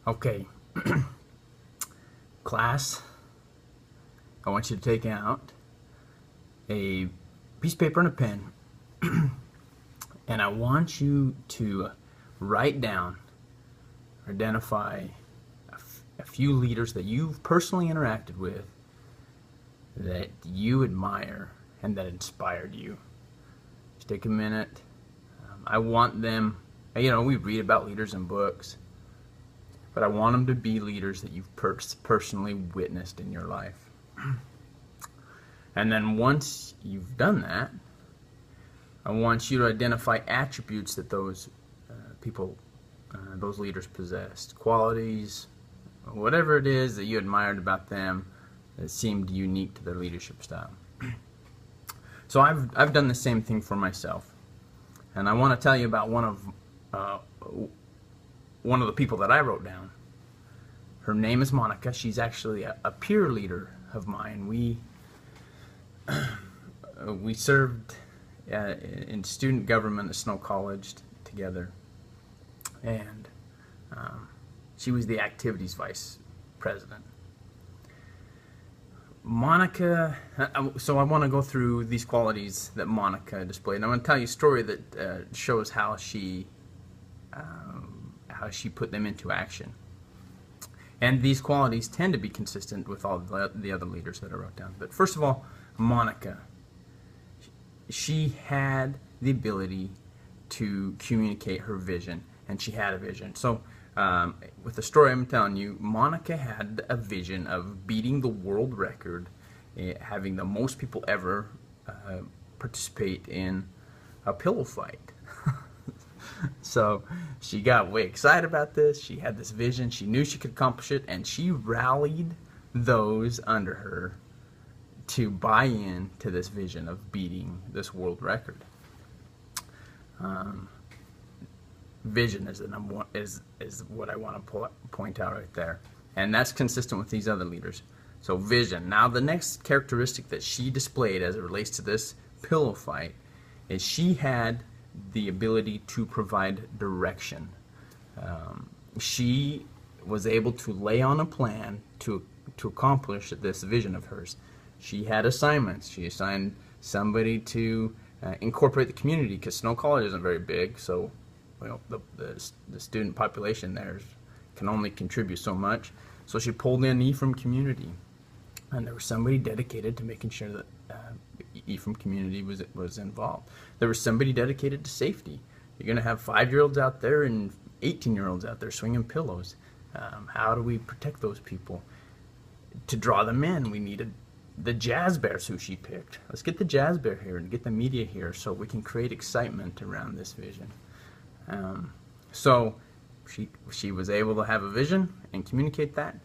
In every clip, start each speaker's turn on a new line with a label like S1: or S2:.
S1: Okay, class, I want you to take out a piece of paper and a pen, and I want you to write down, identify a few leaders that you've personally interacted with that you admire and that inspired you. Just take a minute. I want them, we read about leaders in books, but I want them to be leaders that you've personally witnessed in your life. And then once you've done that, I want you to identify attributes that those those leaders possessed, qualities, whatever it is that you admired about them that seemed unique to their leadership style. So I've done the same thing for myself, and I want to tell you about one of the people that I wrote down. Her name is Monica. She's actually a peer leader of mine. We served in student government at Snow College together, and she was the activities vice president. Monica, so I want to go through these qualities that Monica displayed, and I'm going to tell you a story that shows how she put them into action. And these qualities tend to be consistent with all the other leaders that I wrote down. But first of all, Monica, she had the ability to communicate her vision, and she had a vision. So with the story I'm telling you, Monica had a vision of beating the world record, having the most people ever participate in a pillow fight. So she got way excited about this. She had this vision. She knew she could accomplish it, and she rallied those under her to buy in to this vision of beating this world record. Vision is the number one, is what I want to point out right there, and that's consistent with these other leaders. So vision. Now the next characteristic that she displayed as it relates to this pillow fight is she had the ability to provide direction. She was able to lay on a plan to accomplish this vision of hers. She had assignments. She assigned somebody to incorporate the community, because Snow College isn't very big, so the student population there can only contribute so much. So she pulled in Ephraim community, and there was somebody dedicated to making sure that Ephraim community was involved. There was somebody dedicated to safety. You're going to have 5-year-olds out there and 18-year-olds out there swinging pillows. How do we protect those people? To draw them in, we needed the jazz bears who she picked. Let's get the jazz bear here and get the media here so we can create excitement around this vision. So she was able to have a vision and communicate that.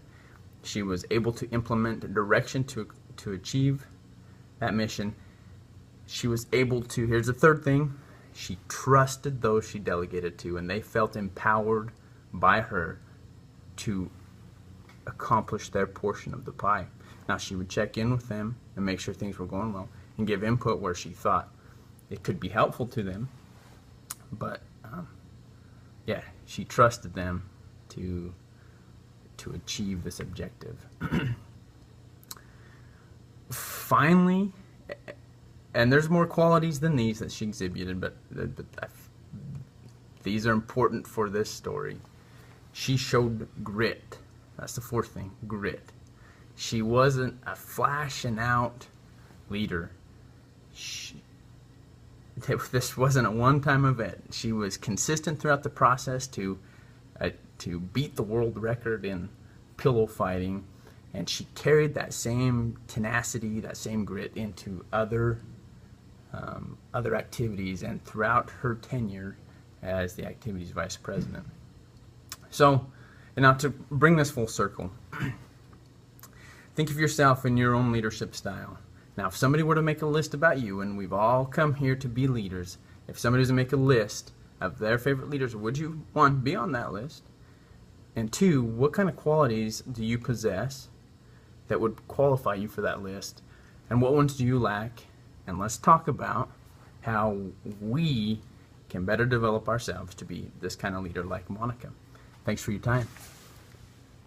S1: She was able to implement direction to achieve that mission. She was able to, here's the third thing, she trusted those she delegated to, and they felt empowered by her to accomplish their portion of the pie. Now she would check in with them and make sure things were going well and give input where she thought it could be helpful to them, but yeah, she trusted them to achieve this objective. Finally, and there's more qualities than these that she exhibited, but these are important for this story. She showed grit. That's the fourth thing, grit. She wasn't a flashing out leader. This wasn't a one-time event. She was consistent throughout the process to beat the world record in pillow fighting, and she carried that same tenacity, that same grit into other activities and throughout her tenure as the activities vice president. So, and now to bring this full circle, think of yourself in your own leadership style. Now, if somebody were to make a list about you, and we've all come here to be leaders, if somebody was to make a list of their favorite leaders, would you, one, be on that list? And two, what kind of qualities do you possess that would qualify you for that list? And what ones do you lack? And let's talk about how we can better develop ourselves to be this kind of leader like Monica. Thanks for your time.